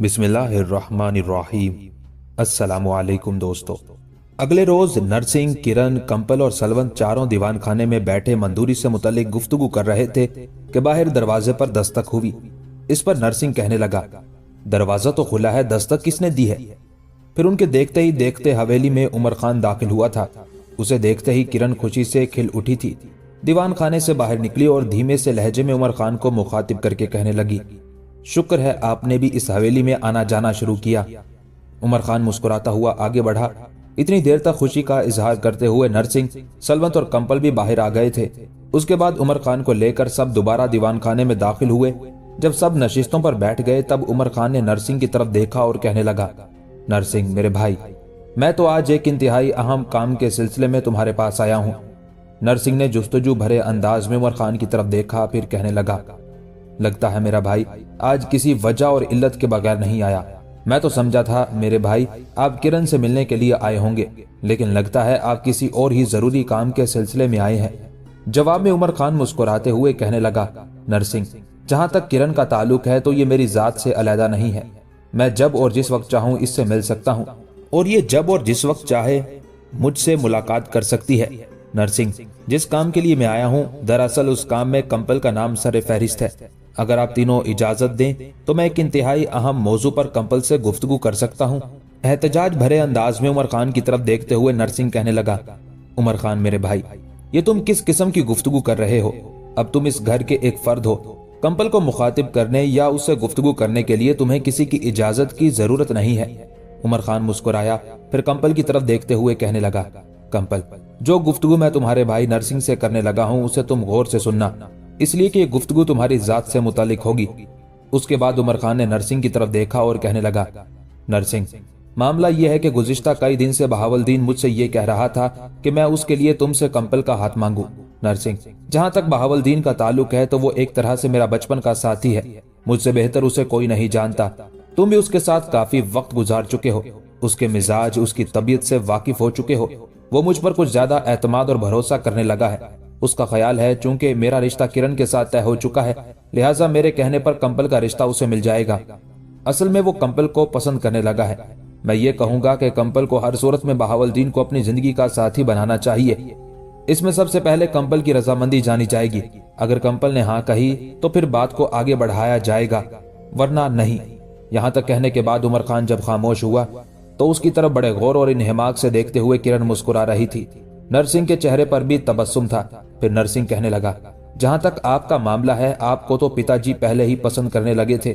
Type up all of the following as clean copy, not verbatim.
بسم اللہ الرحمن الرحیم۔ السلام علیکم دوستو۔ اگلے روز نرسنگ، کرن، کمپل اور سلونت چاروں دیوان خانے میں بیٹھے مندوری سے متعلق گفتگو کر رہے تھے کہ باہر دروازے پر دستک ہوئی۔ اس پر نرسنگ کہنے لگا، دروازہ تو کھلا ہے، دستک کس نے دی ہے؟ پھر ان کے دیکھتے ہی دیکھتے حویلی میں عمر خان داخل ہوا تھا۔ اسے دیکھتے ہی کرن خوشی سے کھل اٹھی تھی۔ دیوان خانے سے باہر نکلی اور دھیمے سے لہجے میں عمر خان کو مخاطب کر کے کہنے لگی، شکر ہے آپ نے بھی اس حویلی میں آنا جانا شروع کیا۔ عمر خان مسکراتا ہوا آگے بڑھا۔ اتنی دیر تک خوشی کا اظہار کرتے ہوئے نرسنگ، سلونت اور کمپل بھی باہر آ گئے تھے۔ اس کے بعد عمر خان کو لے کر سب دوبارہ دیوان خانے میں داخل ہوئے۔ جب سب نشستوں پر بیٹھ گئے تب عمر خان نے نرسنگ کی طرف دیکھا اور کہنے لگا، نرسنگ میرے بھائی، میں تو آج ایک انتہائی اہم کام کے سلسلے میں تمہارے پاس آیا ہوں۔ نرسنگ نے جستجو بھرے انداز میں عمر خان کی طرف دیکھا، پھر کہنے لگا، لگتا ہے میرا بھائی آج کسی وجہ اور علت کے بغیر نہیں آیا۔ میں تو سمجھا تھا میرے بھائی آپ کرن سے ملنے کے لیے آئے ہوں گے، لیکن لگتا ہے آپ کسی اور ہی ضروری کام کے سلسلے میں آئے ہیں۔ جواب میں عمر خان مسکراتے ہوئے کہنے لگا، نرسنگ جہاں تک کرن کا تعلق ہے تو یہ میری ذات سے علیحدہ نہیں ہے۔ میں جب اور جس وقت چاہوں اس سے مل سکتا ہوں، اور یہ جب اور جس وقت چاہے مجھ سے ملاقات کر سکتی ہے۔ نرسنگ جس کام کے لیے میں آیا ہوں، دراصل اس کام میں کمپل کا نام سر فہرست ہے۔ اگر آپ تینوں اجازت دیں تو میں ایک انتہائی اہم موضوع پر کمپل سے گفتگو کر سکتا ہوں۔ احتجاج بھرے انداز میں عمر خان کی طرف دیکھتے ہوئے نرسنگ کہنے لگا، عمر خان میرے بھائی، یہ تم کس قسم کی گفتگو کر رہے ہو؟ اب تم اس گھر کے ایک فرد ہو۔ کمپل کو مخاطب کرنے یا اس سے گفتگو کرنے کے لیے تمہیں کسی کی اجازت کی ضرورت نہیں ہے۔ عمر خان مسکرایا، پھر کمپل کی طرف دیکھتے ہوئے کہنے لگا، کمپل جو گفتگو میں تمہارے بھائی نرسنگ سے کرنے لگا ہوں اسے تم غور سے سننا، اس لیے کہ یہ گفتگو تمہاری ذات سے متعلق ہوگی۔ اس کے بعد عمر خان نے نرسنگ کی طرف دیکھا اور کہنے لگا، نرسنگ معاملہ یہ ہے کہ گزشتہ کئی دن سے بہاولدین مجھ سے یہ کہہ رہا تھا کہ میں اس کے لیے تم سے کمپل کا ہاتھ مانگوں۔ نرسنگ جہاں تک بہاولدین کا تعلق ہے تو وہ ایک طرح سے میرا بچپن کا ساتھی ہے، مجھ سے بہتر اسے کوئی نہیں جانتا۔ تم بھی اس کے ساتھ کافی وقت گزار چکے ہو، اس کے مزاج، اس کی طبیعت سے واقف ہو چکے ہو۔ وہ مجھ پر کچھ زیادہ اعتماد اور بھروسہ کرنے لگا ہے۔ اس کا خیال ہے چونکہ میرا رشتہ کرن کے ساتھ طے ہو چکا ہے، لہٰذا میرے کہنے پر کمپل کا رشتہ اسے مل جائے گا۔ اصل میں وہ کمپل کو پسند کرنے لگا ہے۔ میں یہ کہوں گا کہ کمپل کو ہر صورت میں بہاولدین کو اپنی زندگی کا ساتھی بنانا چاہیے۔ اس میں سب سے پہلے کمپل کی رضامندی جانی جائے گی۔ اگر کمپل نے ہاں کہی تو پھر بات کو آگے بڑھایا جائے گا، ورنہ نہیں۔ یہاں تک کہنے کے بعد عمر خان جب خاموش ہوا تو اس کی طرف بڑے غور اور انہماک سے دیکھتے ہوئے کرن مسکرا رہی تھی۔ نرسنگ کے چہرے پر بھی تبسم تھا۔ پھر نرسنگ کہنے لگا، جہاں تک آپ کا معاملہ ہے، آپ کو تو پتا جی پہلے ہی پسند کرنے لگے تھے،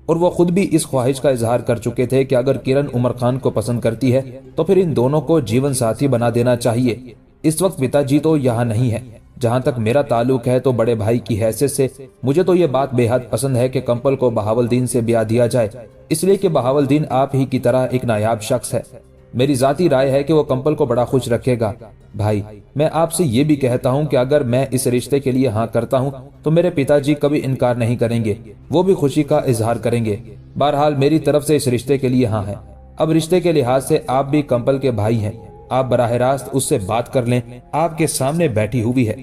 اور وہ خود بھی اس خواہش کا اظہار کر چکے تھے کہ اگر کرن عمر خان کو پسند کرتی ہے تو پھر ان دونوں کو جیون ساتھی بنا دینا چاہیے۔ اس وقت پتا جی تو یہاں نہیں ہے۔ جہاں تک میرا تعلق ہے تو بڑے بھائی کی حیثیت سے مجھے تو یہ بات بے حد پسند ہے کہ کمپل کو بہاولدین سے بیاہ دیا جائے، اس لیے کہ بہاولدین آپ ہی کی طرح ایک نایاب شخص ہے۔ میری ذاتی رائے ہے کہ وہ کمپل کو بڑا خوش رکھے گا۔ بھائی میں آپ سے یہ بھی کہتا ہوں کہ اگر میں اس رشتے کے لیے ہاں کرتا ہوں تو میرے پتا جی کبھی انکار نہیں کریں گے، وہ بھی خوشی کا اظہار کریں گے۔ بہرحال میری طرف سے اس رشتے کے لیے ہاں ہے۔ اب رشتے کے لحاظ سے آپ بھی کمپل کے بھائی ہیں، آپ براہ راست اس سے بات کر لیں، آپ کے سامنے بیٹھی ہوئی ہے۔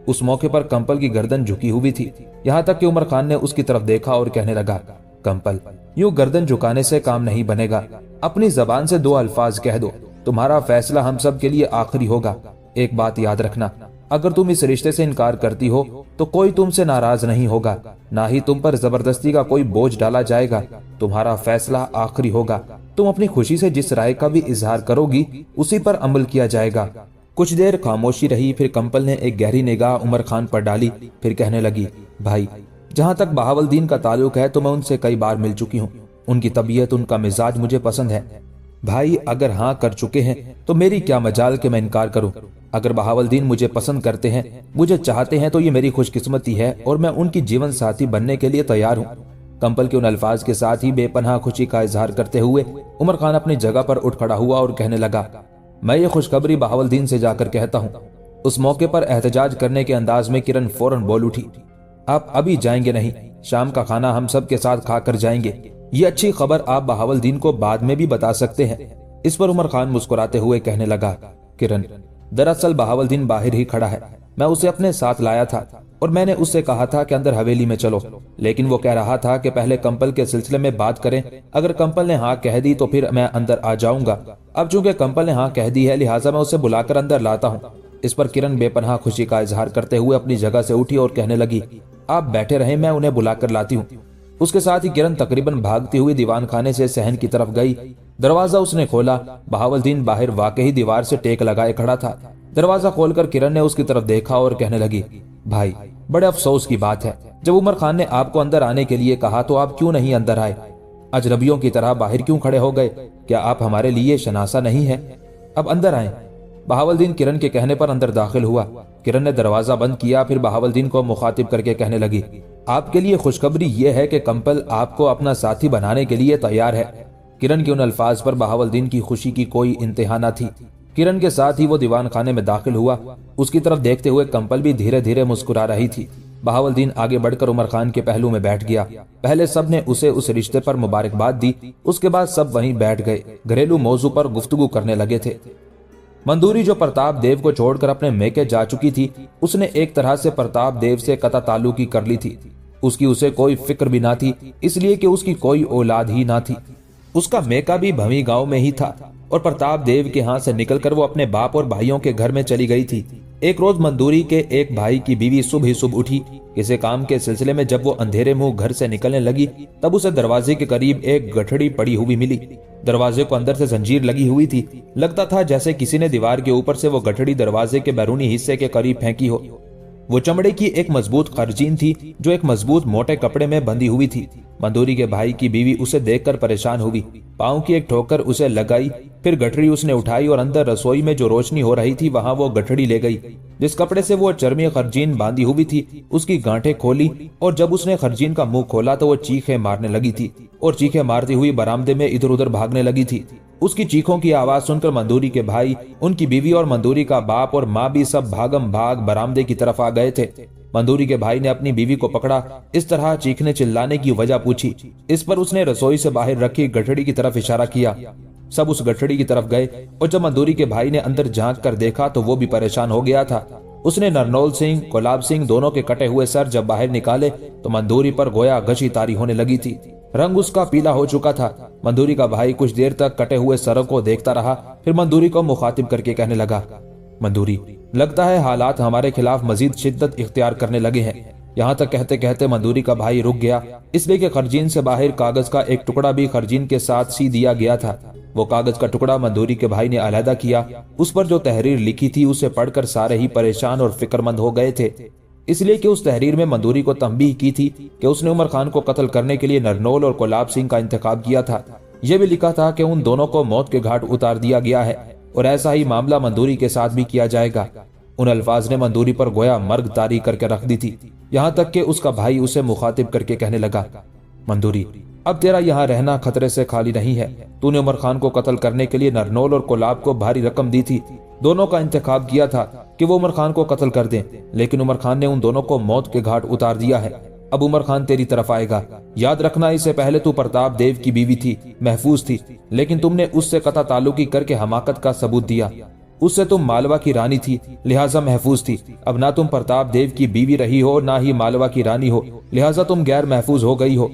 اس موقع پر کمپل کی گردن جھکی ہوئی تھی، یہاں تک کہ عمر خان نے اس کی طرف دیکھا اور کہنے لگا، کمپل یوں گردن جھکانے سے کام نہیں بنے گا، اپنی زبان سے دو الفاظ کہہ دو، تمہارا فیصلہ ہم سب کے لیے آخری ہوگا۔ ایک بات یاد رکھنا، اگر تم اس رشتے سے انکار کرتی ہو تو کوئی تم سے ناراض نہیں ہوگا، نہ ہی تم پر زبردستی کا کوئی بوجھ ڈالا جائے گا۔ تمہارا فیصلہ آخری ہوگا، تم اپنی خوشی سے جس رائے کا بھی اظہار کرو گی اسی پر عمل کیا جائے گا۔ کچھ دیر خاموشی رہی، پھر کمپل نے ایک گہری نگاہ عمر خان پر ڈالی، پھر کہنے لگی، بھائی جہاں تک بہاولدین کا تعلق ہے تو میں ان سے کئی بار مل چکی ہوں، ان کی طبیعت، ان کا مزاج مجھے پسند ہے۔ بھائی اگر ہاں کر چکے ہیں تو میری کیا مجال کہ میں انکار کروں؟ اگر بہاولدین مجھے پسند کرتے ہیں، مجھے چاہتے ہیں تو یہ میری خوش قسمتی ہے اور میں ان کی جیون ساتھی بننے کے لیے تیار ہوں۔ کمپل کے ان الفاظ کے ساتھ ہی بے پناہ خوشی کا اظہار کرتے ہوئے عمر خان اپنی جگہ پر اٹھ کھڑا ہوا اور کہنے لگا، میں یہ خوشخبری بہاولدین سے جا کر کہتا ہوں۔ اس موقع پر احتجاج کرنے کے انداز میں کرن فوراً بول اٹھی، آپ ابھی جائیں گے نہیں، شام کا کھانا ہم سب کے ساتھ کھا کر جائیں گے، یہ اچھی خبر آپ بہاولدین کو بعد میں بھی بتا سکتے ہیں۔ اس پر عمر خان مسکراتے ہوئے کہنے لگا، کرن دراصل بہاولدین باہر ہی کھڑا ہے، میں اسے اپنے ساتھ لایا تھا، اور میں نے اس سے کہا تھا کہ اندر حویلی میں چلو، لیکن وہ کہہ رہا تھا کہ پہلے کمپل کے سلسلے میں بات کریں، اگر کمپل نے ہاں کہہ دی تو پھر میں اندر آ جاؤں گا۔ اب چونکہ کمپل نے ہاں کہہ دی ہے لہٰذا میں اسے بلا کر اندر لاتا ہوں۔ اس پر کرن بے پناہ خوشی کا اظہار کرتے ہوئے اپنی جگہ سے اٹھی اور کہنے لگی، آپ بیٹھے رہیں، میں انہیں بلا کر لاتی ہوں۔ اس کے ساتھ ہی کرن تقریباً بھاگتی ہوئی دیوان خانے سے صحن کی طرف گئی۔ دروازہ اس نے کھولا۔ بہاولدین باہر واقعی دیوار سے ٹیک لگائے کھڑا تھا۔ دروازہ کھول کر کرن نے اس کی طرف دیکھا اور کہنے لگی، بھائی بڑے افسوس کی بات ہے، جب عمر خان نے آپ کو اندر آنے کے لیے کہا تو آپ کیوں نہیں اندر آئے؟ اجنبیوں کی طرح باہر کیوں کھڑے ہو گئے؟ کیا آپ ہمارے لیے شناسا نہیں ہے؟ اب اندر آئیں۔ بہاولدین کرن کے کہنے پر اندر داخل ہوا۔ کرن نے دروازہ بند کیا، پھر بہاولدین کو مخاطب کر کے کہنے لگی، آپ کے لیے خوشخبری یہ ہے کہ کمپل آپ کو اپنا ساتھی بنانے کے لیے تیار ہے۔ کرن کے ان الفاظ پر بہاولدین کی خوشی کی کوئی انتہا نہ تھی۔ کرن کے ساتھ ہی وہ دیوان خانے میں داخل ہوا۔ اس کی طرف دیکھتے ہوئے کمپل بھی دھیرے دھیرے مسکرا رہی تھی۔ بہاولدین آگے بڑھ کر عمر خان کے پہلو میں بیٹھ گیا۔ پہلے سب نے اسے اس رشتے پر مبارکباد دی، اس کے بعد سب وہیں بیٹھ گئے، گھریلو موضوع پر گفتگو کرنے لگے تھے۔ مندوری جو پرتاپ دیو کو چھوڑ کر اپنے میکے جا چکی تھی، اس نے ایک طرح سے پرتاپ دیو سے قطع تعلقی کر لی تھی۔ اس کی اسے کوئی فکر بھی نہ تھی، اس لیے کہ اس کی کوئی اولاد ہی نہ تھی۔ اس کا میکا بھی بھویں گاؤں میں ہی تھا اور پرتاپ دیو کے ہاں سے نکل کر وہ اپنے باپ اور بھائیوں کے گھر میں چلی گئی تھی۔ ایک روز مندوری کے ایک بھائی کی بیوی صبح ہی صبح اٹھی۔ کسی کام کے سلسلے میں جب وہ اندھیرے منہ گھر سے نکلنے لگی تب اسے دروازے کے قریب ایک گٹھڑی پڑی ہوئی ملی۔ دروازے کو اندر سے زنجیر لگی ہوئی تھی، لگتا تھا جیسے کسی نے دیوار کے اوپر سے وہ گٹھڑی دروازے کے بیرونی حصے کے قریب پھینکی ہو۔ وہ چمڑے کی ایک مضبوط خرچین تھی جو ایک مضبوط موٹے کپڑے میں بندھی ہوئی تھی۔ مندوری کے بھائی کی بیوی اسے دیکھ کر پریشان ہوئی، پاؤں کی ایک ٹھوکر اسے لگائی، پھر گٹھڑی اس نے اٹھائی اور اندر رسوئی میں جو روشنی ہو رہی تھی وہاں وہ گٹھڑی لے گئی۔ جس کپڑے سے وہ چرمی خرچین باندھی ہوئی تھی اس کی گانٹیں کھولی، اور جب اس نے خرچین کا منہ کھولا تو وہ چیخیں مارنے لگی تھی اور چیخیں مارتی ہوئی برآمدے میں ادھر ادھر بھاگنے لگی تھی۔ اس کی چیخوں کی آواز سن کر مندوری کے بھائی، ان کی بیوی اور مندوری کا باپ اور ماں بھی سب بھاگم بھاگ برآمدے کی طرف آ گئے تھے۔ مندوری کے بھائی نے اپنی بیوی کو پکڑا، اس طرح چیخنے چلانے کی وجہ پوچھی۔ اس پر اس نے رسوئی سے باہر رکھی گٹھڑی کی طرف اشارہ کیا۔ سب اس گٹھڑی کی طرف گئے اور جب مندوری کے بھائی نے اندر جھانک کر دیکھا تو وہ بھی پریشان ہو گیا تھا۔ اس نے نرنول سنگھ، کلاب سنگھ دونوں کے کٹے ہوئے سر جب باہر نکالے تو مندوری پر گویا غشی تاری ہونے لگی تھی۔ رنگ اس کا پیلا ہو چکا تھا۔ مندوری کا بھائی کچھ دیر تک کٹے ہوئے سروں کو دیکھتا رہا، پھر مندوری کو مخاطب کر کے کہنے لگا، مندوری، لگتا ہے حالات ہمارے خلاف مزید شدت اختیار کرنے لگے ہیں۔ یہاں تک کہتے کہتے مندوری کا بھائی رک گیا، اس لیے کہ خرجین سے باہر کاغذ کا ایک ٹکڑا بھی خرجین کے ساتھ سی دیا گیا تھا۔ وہ کاغذ کا ٹکڑا مندوری کے بھائی نے علیحدہ کیا۔ اس پر جو تحریر لکھی تھی اسے پڑھ کر سارے ہی پریشان اور فکر مند ہو گئے تھے، اس لیے کہ اس تحریر میں مندوری کو تنبیہ کی تھی کہ اس نے عمر خان کو قتل کرنے کے لیے نرنول اور کلاب سنگھ کا انتخاب کیا تھا۔ یہ بھی لکھا تھا کہ ان دونوں کو موت کے گھاٹ اتار دیا گیا ہے اور ایسا ہی معاملہ مندوری کے ساتھ بھی کیا جائے گا۔ ان الفاظ نے مندوری پر گویا مرگ طاری کر کے رکھ دی تھی، یہاں تک کہ اس کا بھائی اسے مخاطب کر کے کہنے لگا، مندوری، اب تیرا یہاں رہنا خطرے سے خالی نہیں ہے۔ تو نے عمر خان کو قتل کرنے کے لیے نرنول اور کلاب کو بھاری رقم دی تھی، دونوں کا انتخاب کیا تھا کہ وہ عمر خان کو قتل کر دیں، لیکن عمر خان نے ان دونوں کو موت کے گھاٹ اتار دیا ہے۔ اب عمر خان تیری طرف آئے گا، یاد رکھنا اس سے پہلے تو پرتاپ دیو کی بیوی تھی، محفوظ تھی، لیکن تم نے اس سے قطع تعلقی کر کے حماقت کا ثبوت دیا۔ اس سے تم مالوا کی رانی تھی لہٰذا محفوظ تھی، اب نہ تم پرتاپ دیو کی بیوی رہی ہو نہ ہی مالوا کی رانی ہو، لہٰذا تم غیر محفوظ ہو گئی ہو۔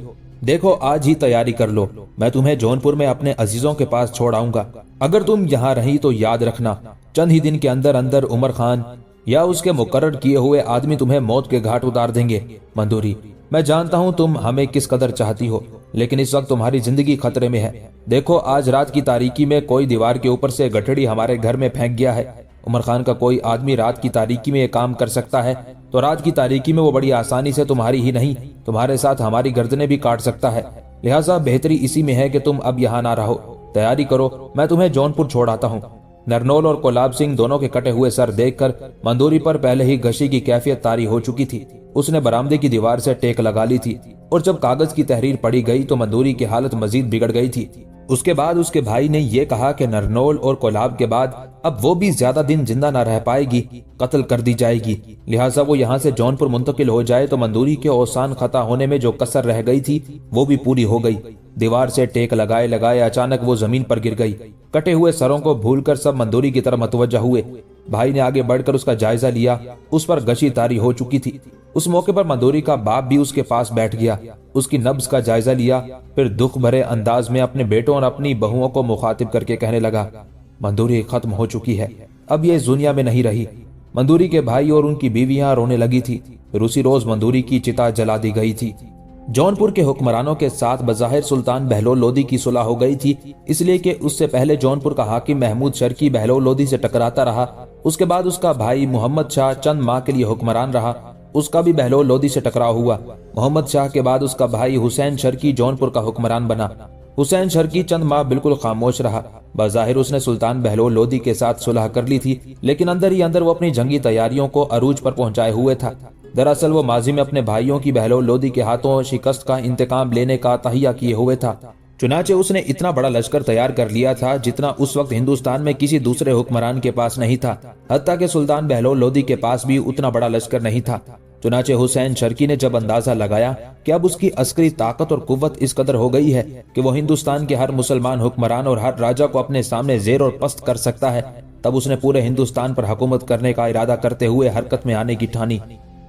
دیکھو آج ہی تیاری کر لو، میں تمہیں جونپور میں اپنے عزیزوں کے پاس چھوڑ آؤں گا۔ اگر تم یہاں رہی تو یاد رکھنا چند ہی دن کے اندر اندر عمر خان یا اس کے مقرر کیے ہوئے آدمی تمہیں موت کے گھاٹ اتار دیں گے۔ مندوری، میں جانتا ہوں تم ہمیں کس قدر چاہتی ہو، لیکن اس وقت تمہاری زندگی خطرے میں ہے۔ دیکھو آج رات کی تاریکی میں کوئی دیوار کے اوپر سے گٹھڑی ہمارے گھر میں پھینک گیا ہے۔ عمر خان کا کوئی آدمی رات کی تاریکی میں یہ کام کر سکتا ہے تو رات کی تاریکی میں وہ بڑی آسانی سے تمہاری ہی نہیں تمہارے ساتھ ہماری گردنیں بھی کاٹ سکتا ہے، لہٰذا بہتری اسی میں ہے کہ تم اب یہاں نہ رہو، تیاری کرو، میں تمہیں جونپور چھوڑ آتا ہوں۔ نرنول اور کلاب سنگھ دونوں کے کٹے ہوئے سر دیکھ کر مندوری پر پہلے ہی غشی کی کیفیت طاری ہو چکی تھی۔ اس نے برآمدے کی دیوار سے ٹیک لگا لی تھی اور جب کاغذ کی تحریر پڑھی گئی تو مندوری کی حالت مزید بگڑ گئی تھی۔ اس کے بعد اس کے بھائی نے یہ کہا کہ نرنول اور کلاب کے بعد اب وہ بھی زیادہ دن زندہ نہ رہ پائے گی، قتل کر دی جائے گی، لہٰذا وہ یہاں سے جونپور منتقل ہو جائے تو مندوری کے اوسان خطا ہونے میں جو کسر رہ گئی تھی وہ بھی پوری ہو گئی۔ دیوار سے ٹیک لگائے لگائے اچانک وہ زمین پر گر گئی۔ کٹے ہوئے سروں کو بھول کر سب مندوری کی طرف متوجہ ہوئے۔ بھائی نے آگے بڑھ کر اس کا جائزہ لیا، اس پر گشی تاری ہو چکی تھی۔ اس موقع پر مندوری کا باپ بھی اس کے پاس بیٹھ گیا، اس کی نبض کا جائزہ لیا، پھر دکھ بھرے انداز میں اپنے بیٹوں اور اپنی بہوؤں کو مخاطب کر کے کہنے لگا، مندوری ختم ہو چکی ہے، اب یہ اس دنیا میں نہیں رہی۔ مندوری کے بھائی اور ان کی بیویاں رونے لگی تھی۔ پھر اسی روز مندوری کی چتا جلا دی گئی تھی۔ جونپور کے حکمرانوں کے ساتھ بظاہر سلطان بہلول لودھی کی صلح ہو گئی تھی، اس لیے کہ اس سے پہلے جونپور کا حاکم محمود شرکی بہلول لودھی سے ٹکراتا رہا۔ اس کے بعد اس کا بھائی محمد شاہ چند ماہ کے لیے حکمران رہا، اس کا بھی بہلول لودھی سے ٹکراؤ ہوا۔ محمد شاہ کے بعد اس کا بھائی حسین شرکی جونپور کا حکمران بنا۔ حسین شرکی چند ماہ بالکل خاموش رہا۔ بظاہر اس نے سلطان بہلول لودھی کے ساتھ صلح کر لی تھی، لیکن اندر ہی اندر وہ اپنی جنگی تیاریوں کو عروج پر پہنچائے ہوئے تھا۔ دراصل وہ ماضی میں اپنے بھائیوں کی بہلول لودھی کے ہاتھوں شکست کا انتقام لینے کا تہیہ کیے ہوئے تھا۔ چنانچہ اس نے اتنا بڑا لشکر تیار کر لیا تھا جتنا اس وقت ہندوستان میں کسی دوسرے حکمران کے پاس نہیں تھا، حتیٰ کہ سلطان بہلول لودھی کے پاس بھی اتنا بڑا لشکر نہیں تھا۔ چنانچہ حسین شرکی نے جب اندازہ لگایا کہ اب اس کی عسکری طاقت اور قوت اس قدر ہو گئی ہے کہ وہ ہندوستان کے ہر مسلمان حکمران اور ہر راجہ کو اپنے سامنے زیر اور پست کر سکتا ہے، تب اس نے پورے ہندوستان پر حکومت کرنے کا ارادہ کرتے ہوئے حرکت میں آنے کی ٹھانی،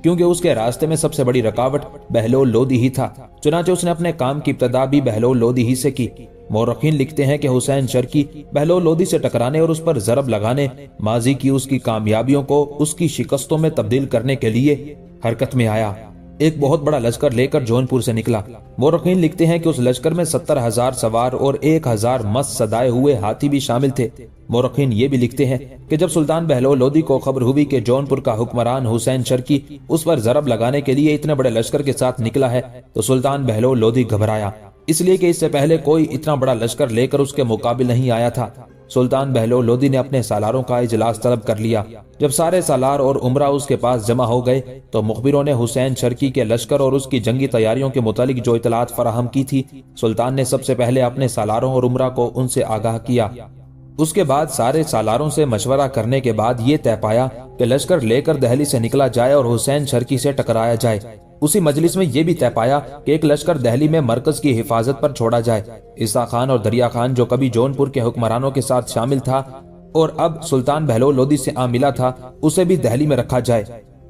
کیونکہ اس کے راستے میں سب سے بڑی رکاوٹ بہلول لودھی ہی تھا۔ چنانچہ اس نے اپنے کام کی ابتدا بھی بہلول لودھی ہی سے کی۔ مورخین لکھتے ہیں کہ حسین شرکی بہلول لودھی سے ٹکرانے اور اس پر ضرب لگانے، ماضی کی اس کی کامیابیوں کو اس کی شکستوں میں تبدیل کرنے کے لیے حرکت میں آیا۔ ایک بہت بڑا لشکر لے کر جونپور سے نکلا۔ مورخین لکھتے ہیں کہ اس لشکر میں 70,000 سوار اور 1,000 مست سدائے ہوئے ہاتھی بھی شامل تھے۔ مورخین یہ بھی لکھتے ہیں کہ جب سلطان بہلول لودھی کو خبر ہوئی کہ جونپور کا حکمران حسین شرکی اس پر ضرب لگانے کے لیے اتنے بڑے لشکر کے ساتھ نکلا ہے تو سلطان بہلول لودھی گھبرایا، اس لیے کہ اس سے پہلے کوئی اتنا بڑا لشکر لے کر اس کے مقابل نہیں آیا تھا۔ سلطان بہلول لودھی نے اپنے سالاروں کا اجلاس طلب کر لیا۔ جب سارے سالار اور عمرہ اس کے پاس جمع ہو گئے تو مخبروں نے حسین شرکی کے لشکر اور اس کی جنگی تیاریوں کے متعلق جو اطلاعات فراہم کی تھی، سلطان نے سب سے پہلے اپنے سالاروں اور عمرہ کو ان سے آگاہ کیا۔ اس کے بعد سارے سالاروں سے مشورہ کرنے کے بعد یہ طے پایا کہ لشکر لے کر دہلی سے نکلا جائے اور حسین شرکی سے ٹکرایا جائے۔ اسی مجلس میں یہ بھی طے پایا کہ ایک لشکر دہلی میں مرکز کی حفاظت پر چھوڑا جائے۔ عیسیٰ خان اور دریا خان جو کبھی جونپور کے حکمرانوں کے ساتھ شامل تھا اور اب سلطان بہلول لودھی سے ملا تھا، اسے بھی دہلی میں رکھا جائے۔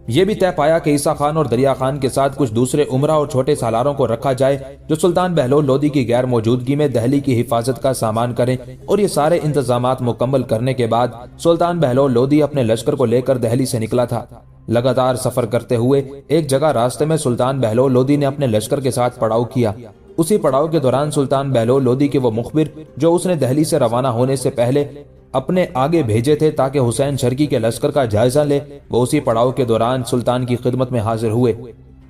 یہ بھی طے پایا کہ عیسیٰ خان اور دریا خان کے ساتھ کچھ دوسرے عمرہ اور چھوٹے سالاروں کو رکھا جائے جو سلطان بہلول لودھی کی غیر موجودگی میں دہلی کی حفاظت کا سامان کریں، اور یہ سارے انتظامات مکمل کرنے کے بعد سلطان بہلول لودھی اپنے لشکر کو لے کر دہلی سے نکلا تھا۔ لگاتار سفر کرتے ہوئے ایک جگہ راستے میں سلطان بہلول لودھی نے اپنے لشکر کے ساتھ پڑاؤ کیا۔ اسی پڑاؤ کے دوران سلطان بہلول لودھی کے وہ مخبر جو اس نے دہلی سے روانہ ہونے سے پہلے اپنے آگے بھیجے تھے تاکہ حسین شرکی کے لشکر کا جائزہ لے، وہ اسی پڑاؤ کے دوران سلطان کی خدمت میں حاضر ہوئے۔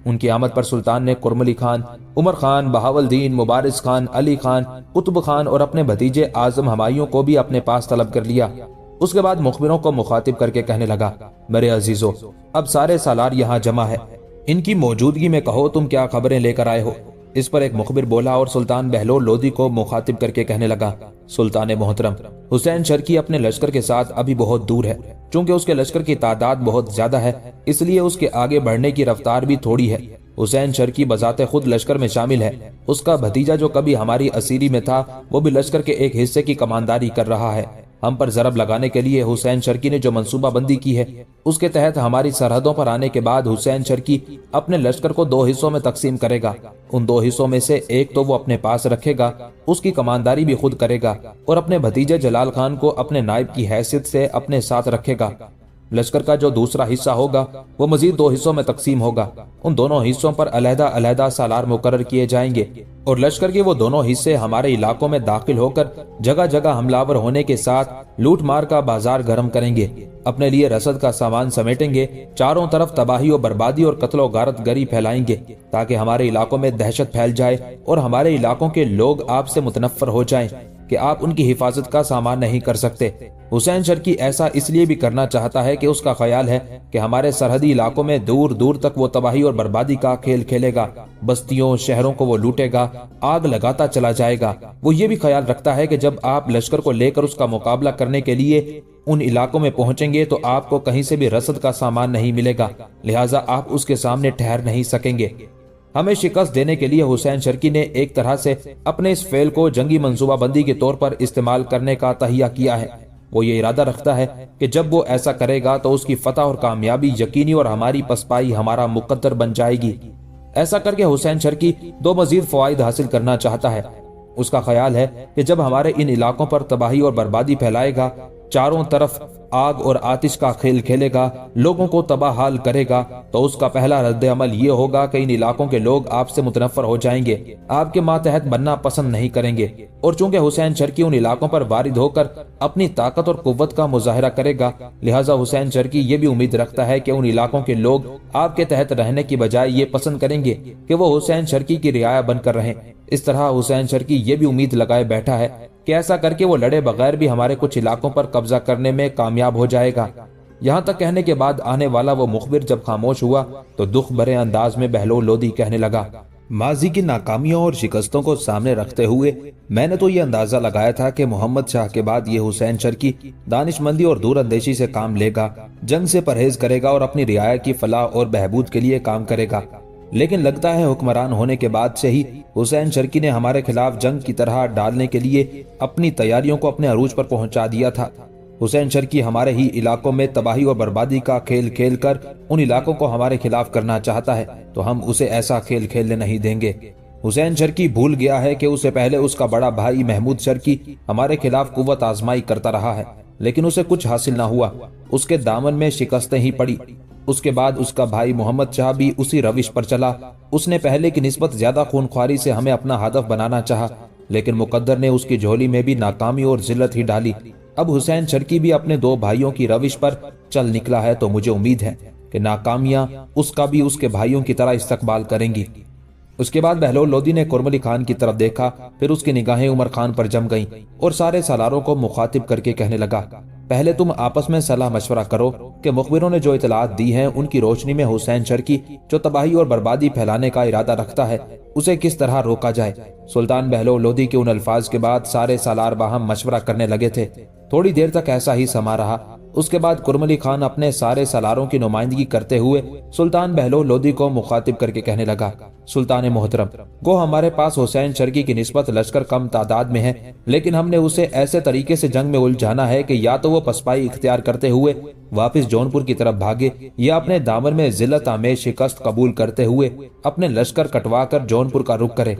ان کی آمد پر سلطان نے کرملی خان، عمر خان، بہاولدین، مبارز خان، علی خان، قطب خان اور اپنے بھتیجے اعظم ہمایوں کو بھی اپنے پاس طلب کر لیا۔ اس کے بعد مخبروں کو مخاطب کر کے کہنے لگا، میرے عزیزو، اب سارے سالار یہاں جمع ہے، ان کی موجودگی میں کہو تم کیا خبریں لے کر آئے ہو۔ اس پر ایک مخبر بولا اور سلطان بہلول لودھی کو مخاطب کر کے کہنے لگا، سلطان محترم، حسین شرکی اپنے لشکر کے ساتھ ابھی بہت دور ہے، چونکہ اس کے لشکر کی تعداد بہت زیادہ ہے، اس لیے اس کے آگے بڑھنے کی رفتار بھی تھوڑی ہے۔ حسین شرکی بذات خود لشکر میں شامل ہے، اس کا بھتیجا جو کبھی ہماری اسیری میں تھا وہ بھی لشکر کے ایک حصے کی کمانداری کر رہا ہے۔ ہم پر ضرب لگانے کے لیے حسین شرکی نے جو منصوبہ بندی کی ہے، اس کے تحت ہماری سرحدوں پر آنے کے بعد حسین شرکی اپنے لشکر کو 2 حصوں میں تقسیم کرے گا۔ ان 2 حصوں میں سے ایک تو وہ اپنے پاس رکھے گا، اس کی کمانداری بھی خود کرے گا، اور اپنے بھتیجے جلال خان کو اپنے نائب کی حیثیت سے اپنے ساتھ رکھے گا۔ لشکر کا جو دوسرا حصہ ہوگا وہ مزید 2 حصوں میں تقسیم ہوگا۔ ان دونوں حصوں پر علیحدہ علیحدہ سالار مقرر کیے جائیں گے، اور لشکر کے وہ دونوں حصے ہمارے علاقوں میں داخل ہو کر جگہ جگہ حملہ ہونے کے ساتھ لوٹ مار کا بازار گرم کریں گے، اپنے لیے رسد کا سامان سمیٹیں گے، چاروں طرف تباہی و بربادی اور قتل و غارت گری پھیلائیں گے تاکہ ہمارے علاقوں میں دہشت پھیل جائے اور ہمارے علاقوں کے لوگ آپ سے متنفر ہو جائیں کہ آپ ان کی حفاظت کا سامان نہیں کر سکتے۔ حسین شرکی ایسا اس لیے بھی کرنا چاہتا ہے کہ اس کا خیال ہے کہ ہمارے سرحدی علاقوں میں دور دور تک وہ تباہی اور بربادی کا کھیل کھیلے گا، بستیوں شہروں کو وہ لوٹے گا، آگ لگاتا چلا جائے گا۔ وہ یہ بھی خیال رکھتا ہے کہ جب آپ لشکر کو لے کر اس کا مقابلہ کرنے کے لیے ان علاقوں میں پہنچیں گے تو آپ کو کہیں سے بھی رسد کا سامان نہیں ملے گا، لہٰذا آپ اس کے سامنے ٹھہر نہیں سکیں گے۔ ہمیں شکست دینے کے لیے حسین شرکی نے ایک طرح سے اپنے اس فعل کو جنگی منصوبہ بندی کے طور پر استعمال کرنے کا تہیہ کیا ہے۔ وہ یہ ارادہ رکھتا ہے کہ جب وہ ایسا کرے گا تو اس کی فتح اور کامیابی یقینی اور ہماری پسپائی ہمارا مقدر بن جائے گی۔ ایسا کر کے حسین شرکی دو مزید فوائد حاصل کرنا چاہتا ہے۔ اس کا خیال ہے کہ جب ہمارے ان علاقوں پر تباہی اور بربادی پھیلائے گا، چاروں طرف آگ اور آتش کا کھیل کھیلے گا، لوگوں کو تباہ حال کرے گا، تو اس کا پہلا رد عمل یہ ہوگا کہ ان علاقوں کے لوگ آپ سے متنفر ہو جائیں گے، آپ کے ماتحت بننا پسند نہیں کریں گے۔ اور چونکہ حسین شرکی ان علاقوں پر وارد ہو کر اپنی طاقت اور قوت کا مظاہرہ کرے گا، لہٰذا حسین شرکی یہ بھی امید رکھتا ہے کہ ان علاقوں کے لوگ آپ کے تحت رہنے کی بجائے یہ پسند کریں گے کہ وہ حسین شرکی کی رعایا بن کر رہیں۔ اس طرح حسین شرکی یہ بھی امید لگائے بیٹھا ہے کہ ایسا کر کے وہ لڑے بغیر بھی ہمارے کچھ علاقوں پر قبضہ کرنے میں کامیاب ہو جائے گا۔ یہاں تک کہنے کے بعد آنے والا وہ مخبر جب خاموش ہوا تو دکھ بھرے انداز میں بہلول لودھی کہنے لگا، ماضی کی ناکامیوں اور شکستوں کو سامنے رکھتے ہوئے میں نے تو یہ اندازہ لگایا تھا کہ محمد شاہ کے بعد یہ حسین شرکی دانش مندی اور دور اندیشی سے کام لے گا، جنگ سے پرہیز کرے گا اور اپنی رعایا کی فلاح اور بہبود کے لیے کام کرے گا۔ لیکن لگتا ہے حکمران ہونے کے بعد سے ہی حسین شرکی نے ہمارے خلاف جنگ کی طرح ڈالنے کے لیے اپنی تیاریوں کو اپنے عروج پر پہنچا دیا تھا۔ حسین شرکی ہمارے ہی علاقوں میں تباہی اور بربادی کا کھیل کھیل کر ان علاقوں کو ہمارے خلاف کرنا چاہتا ہے، تو ہم اسے ایسا کھیل کھیلنے نہیں دیں گے۔ حسین شرکی بھول گیا ہے کہ اسے پہلے اس کا بڑا بھائی محمود شرکی ہمارے خلاف قوت آزمائی کرتا رہا ہے، لیکن اسے کچھ حاصل نہ ہوا، اس کے دامن میں شکستیں ہی پڑی۔ اس کے بعد اس کا بھائی محمد شاہ بھی اسی روش پر چلا، اس نے پہلے کی نسبت زیادہ خونخواری سے ہمیں اپنا ہدف بنانا چاہا، لیکن مقدر نے اس کی جھولی میں بھی ناکامی اور ذلت ہی ڈالی۔ اب حسین شرکی بھی اپنے دو بھائیوں کی روش پر چل نکلا ہے، تو مجھے امید ہے کہ ناکامیاں اس کا بھی اس کے بھائیوں کی طرح استقبال کریں گی۔ اس کے بعد بہلول لودھی نے کرملی خان کی طرف دیکھا، پھر اس کی نگاہیں عمر خان پر جم گئیں اور سارے سالاروں کو مخاطب کر کے کہنے لگا، پہلے تم آپس میں صلاح مشورہ کرو کہ مخبروں نے جو اطلاعات دی ہیں ان کی روشنی میں حسین شرکی جو تباہی اور بربادی پھیلانے کا ارادہ رکھتا ہے اسے کس طرح روکا جائے۔ سلطان بہلول لودھی کے ان الفاظ کے بعد سارے سالار باہم مشورہ کرنے لگے تھے۔ تھوڑی دیر تک ایسا ہی سما رہا۔ اس کے بعد کرملی خان اپنے سارے سالاروں کی نمائندگی کرتے ہوئے سلطان بہلول لودھی کو مخاطب کر کے کہنے لگا، سلطان محترم، گو ہمارے پاس حسین شرکی کی نسبت لشکر کم تعداد میں ہے، لیکن ہم نے اسے ایسے طریقے سے جنگ میں الجھانا ہے کہ یا تو وہ پسپائی اختیار کرتے ہوئے واپس جونپور کی طرف بھاگے، یا اپنے دامن میں ذلت آمیز شکست قبول کرتے ہوئے اپنے لشکر کٹوا کر جونپور کا رخ کرے۔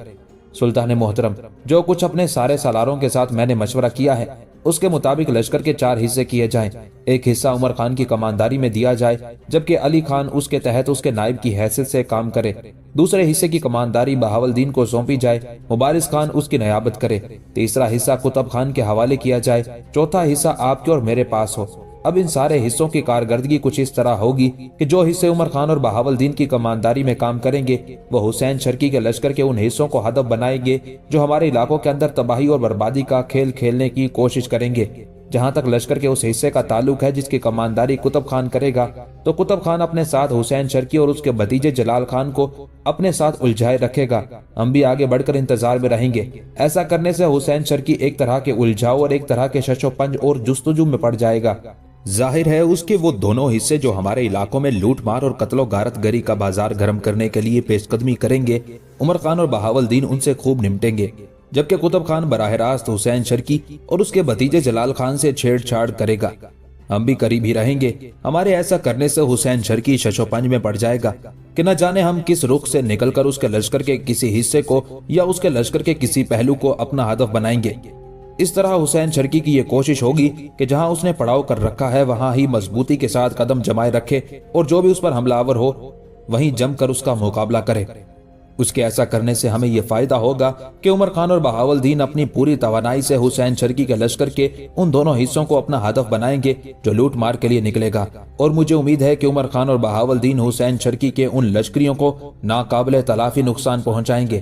سلطان محترم، جو کچھ اپنے سارے سالاروں کے ساتھ میں نے مشورہ کیا ہے اس کے مطابق لشکر کے 4 حصے کیے جائیں۔ ایک حصہ عمر خان کی کمانداری میں دیا جائے، جبکہ علی خان اس کے تحت اس کے نائب کی حیثیت سے کام کرے۔ دوسرے حصے کی کمانداری بہاولدین کو سونپی جائے، مبارز خان اس کی نیابت کرے۔ تیسرا حصہ قطب خان کے حوالے کیا جائے، چوتھا حصہ آپ کے اور میرے پاس ہو۔ اب ان سارے حصوں کی کارکردگی کچھ اس طرح ہوگی کہ جو حصے عمر خان اور بہاولدین کی کمانداری میں کام کریں گے وہ حسین شرکی کے لشکر کے ان حصوں کو ہدف بنائیں گے جو ہمارے علاقوں کے اندر تباہی اور بربادی کا کھیل کھیلنے کی کوشش کریں گے۔ جہاں تک لشکر کے اس حصے کا تعلق ہے جس کی کمانداری قطب خان کرے گا، تو قطب خان اپنے ساتھ حسین شرکی اور اس کے بھتیجے جلال خان کو اپنے ساتھ الجھائے رکھے گا۔ ہم بھی آگے بڑھ کر انتظار میں رہیں گے۔ ایسا کرنے سے حسین شرکی ایک طرح کے الجھاؤ اور ایک طرح کے شش و پنج اور جستجو میں پڑ جائے گا۔ ظاہر ہے اس کے وہ دونوں حصے جو ہمارے علاقوں میں لوٹ مار اور قتل و غارت گری کا بازار گرم کرنے کے لیے پیش قدمی کریں گے، عمر خان اور بہاولدین ان سے خوب نمٹیں گے، جبکہ قطب خان براہ راست حسین شرکی اور اس کے بھتیجے جلال خان سے چھیڑ چھاڑ کرے گا۔ ہم بھی قریب ہی رہیں گے۔ ہمارے ایسا کرنے سے حسین شرکی شش و پنج میں پڑ جائے گا کہ نہ جانے ہم کس رخ سے نکل کر اس کے لشکر کے کسی حصے کو یا اس کے لشکر کے کسی پہلو کو اپنا ہدف بنائیں گے۔ اس طرح حسین شرکی کی یہ کوشش ہوگی کہ جہاں اس نے پڑاؤ کر رکھا ہے وہاں ہی مضبوطی کے ساتھ قدم جمائے رکھے اور جو بھی اس پر حملہ آور ہو وہیں جم کر اس کا مقابلہ کرے۔ اس کے ایسا کرنے سے ہمیں یہ فائدہ ہوگا کہ عمر خان اور بہاولدین اپنی پوری توانائی سے حسین شرکی کے لشکر کے ان دونوں حصوں کو اپنا ہدف بنائیں گے جو لوٹ مار کے لیے نکلے گا، اور مجھے امید ہے کہ عمر خان اور بہاولدین حسین شرکی کے ان لشکریوں کو ناقابل تلافی نقصان پہنچائیں گے۔